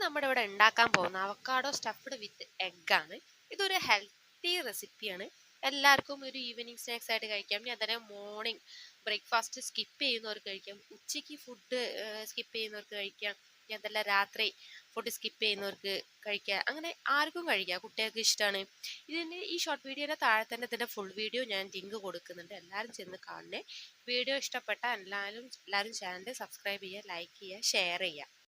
നമ്മുടെ ഇവിടെ ഉണ്ടാക്കാൻ പോകുന്ന അവക്കാഡോ സ്റ്റഫ്ഡ് വിത്ത് എഗ്ഗാണ്. ഇതൊരു ഹെൽത്തി റെസിപ്പിയാണ്. എല്ലാവർക്കും ഒരു ഈവനിങ് സ്നാക്സ് ആയിട്ട് കഴിക്കാം. ഇനി അതന്നെ മോർണിംഗ് ബ്രേക്ക്ഫാസ്റ്റ് സ്കിപ്പ് ചെയ്യുന്നവർക്ക് കഴിക്കാം, ഉച്ചയ്ക്ക് ഫുഡ് സ്കിപ്പ് ചെയ്യുന്നവർക്ക് കഴിക്കാം, ഇനി അതല്ല രാത്രി ഫുഡ് സ്കിപ്പ് ചെയ്യുന്നവർക്ക് കഴിക്കാം. അങ്ങനെ ആർക്കും കഴിക്കാം, കുട്ടികൾക്ക് ഇഷ്ടമാണ്. ഈ ഷോർട്ട് വീഡിയോയുടെ താഴെ തന്നെ ഇതിൻ്റെ ഫുൾ വീഡിയോ ഞാൻ ലിങ്ക് കൊടുക്കുന്നുണ്ട്, എല്ലാവരും ചെന്ന് കാണണേ. വീഡിയോ ഇഷ്ടപ്പെട്ട എല്ലാവരും ചാനൽ സബ്സ്ക്രൈബ് ചെയ്യുക, ലൈക്ക് ചെയ്യുക, ഷെയർ ചെയ്യുക.